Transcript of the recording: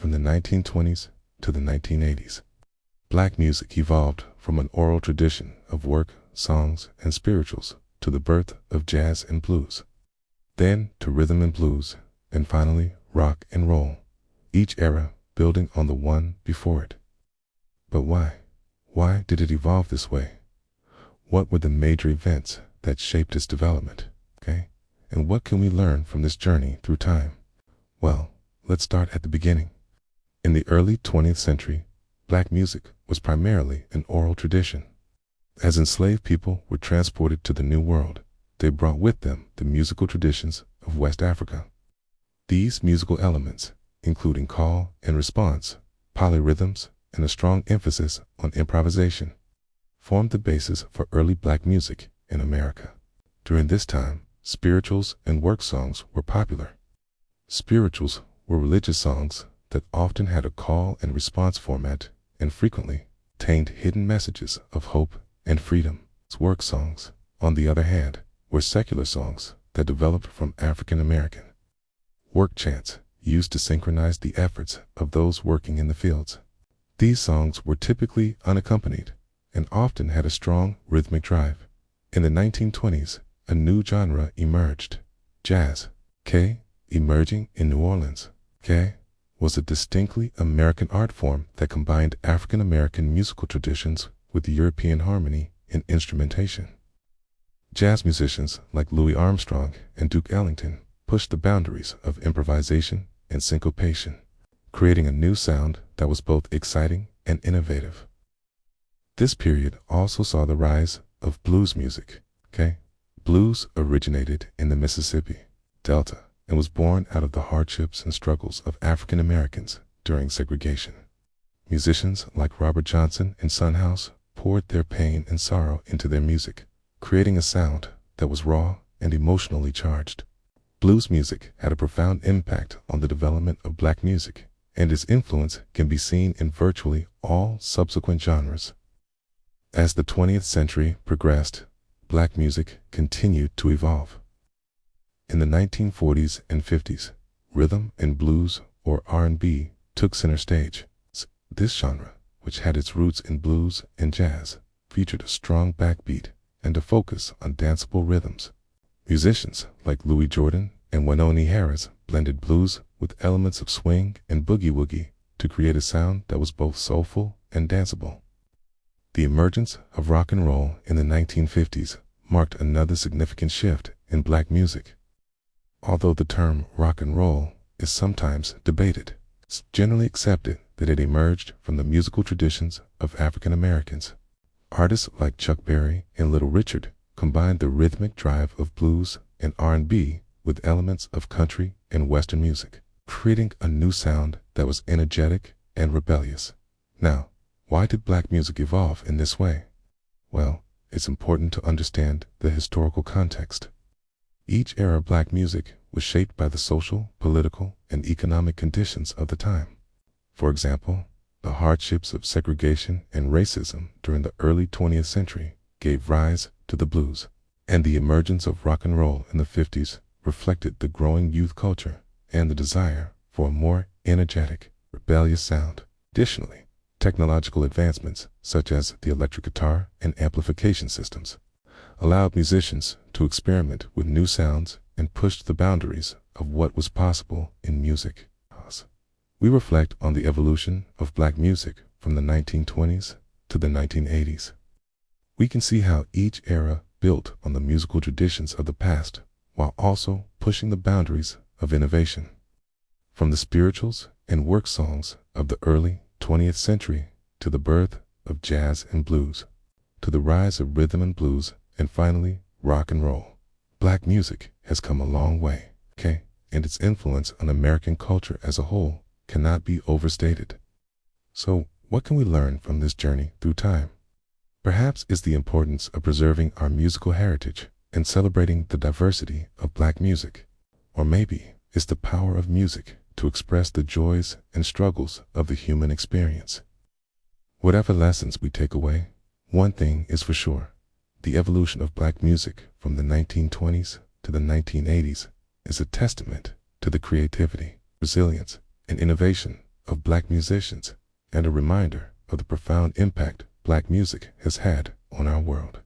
from the 1920s to the 1980s. Black music evolved from an oral tradition of work, songs, and spirituals to the birth of jazz and blues, then to rhythm and blues, and finally rock and roll, each era building on the one before it. But why? Why did it evolve this way? What were the major events that shaped its development? And what can we learn from this journey through time? Well, let's start at the beginning. In the early 20th century, black music was primarily an oral tradition. As enslaved people were transported to the New World, they brought with them the musical traditions of West Africa. These musical elements, including call and response, polyrhythms, and a strong emphasis on improvisation, formed the basis for early black music in America. During this time, spirituals and work songs were popular. Spirituals were religious songs that often had a call and response format and frequently contained hidden messages of hope and freedom. Work songs, on the other hand, were secular songs that developed from African American work chants used to synchronize the efforts of those working in the fields. These songs were typically unaccompanied and often had a strong rhythmic drive. In the 1920s, a new genre emerged, jazz. Emerging in New Orleans, was a distinctly American art form that combined African American musical traditions with European harmony and instrumentation. Jazz musicians like Louis Armstrong and Duke Ellington pushed the boundaries of improvisation and syncopation, creating a new sound that was both exciting and innovative. This period also saw the rise of blues music. Blues originated in the Mississippi Delta and was born out of the hardships and struggles of African Americans during segregation. Musicians like Robert Johnson and Son House poured their pain and sorrow into their music, creating a sound that was raw and emotionally charged. Blues music had a profound impact on the development of black music, and its influence can be seen in virtually all subsequent genres. As the 20th century progressed, black music continued to evolve. In the 1940s and 50s, rhythm and blues, or R&B, took center stage. This genre, which had its roots in blues and jazz, featured a strong backbeat and a focus on danceable rhythms. Musicians like Louis Jordan and Wynonie Harris blended blues with elements of swing and boogie-woogie to create a sound that was both soulful and danceable. The emergence of rock and roll in the 1950s marked another significant shift in black music. Although the term rock and roll is sometimes debated, it's generally accepted that it emerged from the musical traditions of African Americans. Artists like Chuck Berry and Little Richard combined the rhythmic drive of blues and R&B with elements of country and Western music, creating a new sound that was energetic and rebellious. Now, why did black music evolve in this way? Well, it's important to understand the historical context. Each era of black music was shaped by the social, political, and economic conditions of the time. For example, the hardships of segregation and racism during the early 20th century gave rise to the blues, and the emergence of rock and roll in the 50s reflected the growing youth culture and the desire for a more energetic, rebellious sound. Additionally, technological advancements such as the electric guitar and amplification systems allowed musicians to experiment with new sounds and pushed the boundaries of what was possible in music. We reflect on the evolution of black music from the 1920s to the 1980s. We can see how each era built on the musical traditions of the past while also pushing the boundaries of innovation. From the spirituals and work songs of the early 20th century to the birth of jazz and blues, to the rise of rhythm and blues, and finally rock and roll, black music has come a long way, and its influence on American culture as a whole cannot be overstated. So, what can we learn from this journey through time? Perhaps it's the importance of preserving our musical heritage and celebrating the diversity of black music. Or maybe it's the power of music to express the joys and struggles of the human experience. Whatever lessons we take away, one thing is for sure: the evolution of black music from the 1920s to the 1980s is a testament to the creativity, resilience, and innovation of black musicians and a reminder of the profound impact black music has had on our world.